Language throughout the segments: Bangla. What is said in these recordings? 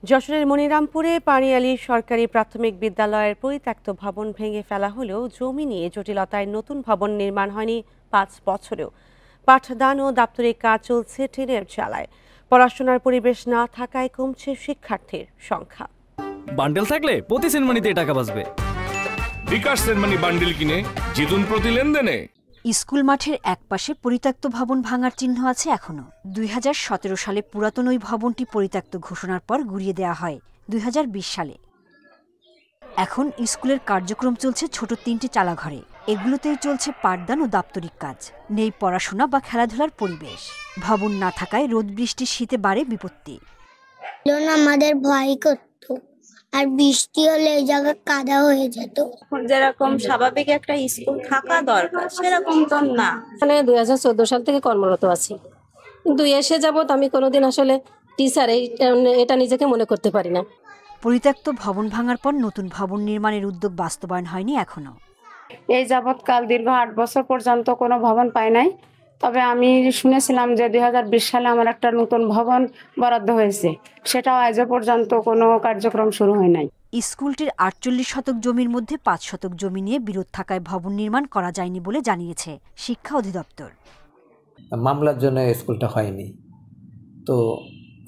যশোরের মনিরামপুরে পানিয়ালী সরকারি প্রাথমিক বিদ্যালয়ের পরিত্যক্ত ভবন ভেঙে ফেলা হলেও জমি নিয়ে জটিলতায় নতুন ভবন নির্মাণ হয়নি ৫ বছরেও। পাঠদান ও দাপ্তরিক কাজ চলছে টিনের চালায়। পড়াশোনার পরিবেশ না থাকায় কমছে শিক্ষার্থীর সংখ্যা। বান্ডেল থাকলে প্রতি সেনমানিতে টাকা বাঁচবে। বিকাশ সেনমানি বান্ডেল কিনে জিতুন প্রতি লেনদেনে। স্কুল মাঠের একপাশে পরিত্যক্ত ভবন ভাঙার চিহ্ন আছে এখনো। ২০১৭ সালে পুরাতন ওই ভবনটি পরিত্যক্ত ঘোষণার পর গুড়িয়ে দেওয়া হয় ২০২০ সালে। এখন স্কুলের কার্যক্রম চলছে ছোট ৩টি চালাঘরে। এগুলোতেই চলছে পাঠদান ও দাপ্তরিক কাজ। নেই পড়াশোনা বা খেলাধুলার পরিবেশ। ভবন না থাকায় রোদ বৃষ্টি শীতে বাড়ে বিপত্তি। আমাদের ভয় করতো, আর বৃষ্টি হলে এই জায়গা কাদা হয়ে যেত। যেরকম স্বাভাবিক একটা স্কুল থাকা দরকার সেরকম তো না। ২০১৪ সাল থেকে কর্মরত আছি, কিন্তু এসে যাবত আমি কোনোদিন আসলে টিচার এটা নিজেকে মনে করতে পারি না। পরিত্যক্ত ভবন ভাঙার পর নতুন ভবন নির্মাণের উদ্যোগ বাস্তবায়ন হয়নি এখনো। এই যাবৎকাল দীর্ঘ ৮ বছর পর্যন্ত কোনো ভবন পাই নাই। তবে আমি শুনেছিলাম যে ২০২০ সালে আমার একটা নতুন ভবন বরাদ্দ হয়েছে, সেটাও আজও পর্যন্ত কোনো কার্যক্রম শুরু হয় নাই। স্কুলটির ৪৮ শতক জমির মধ্যে ৫ শতক জমি নিয়ে বিরোধ থাকায় ভবন নির্মাণ করা যায়নি বলে জানিয়েছে শিক্ষা অধিদপ্তর। মামলার জন্য স্কুলটা হয়নি, তো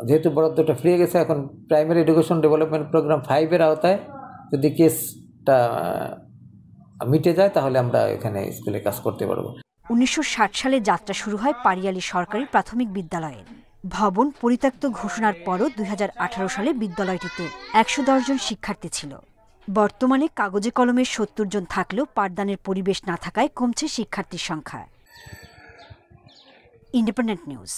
যেহেতু বরাদ্দটা ফিরে গেছে, এখন প্রাইমারি এডুকেশন ডেভেলপমেন্ট প্রোগ্রাম 5-এর আওতায় যদি কেসটা মিটে যায় তাহলে আমরা এখানে স্কুলে কাজ করতে পারবো। ১৯৬০ সালে যাত্রা শুরু হয় পানিয়ালী সরকারি প্রাথমিক বিদ্যালয়ের। ভবন পরিত্যক্ত ঘোষণার পরও ২০১৮ সালে বিদ্যালয়টিতে ১১০ জন শিক্ষার্থী ছিল। বর্তমানে কাগজে কলমে ৭০ জন থাকলেও পাঠদানের পরিবেশ না থাকায় কমছে শিক্ষার্থীর সংখ্যা। Independent news.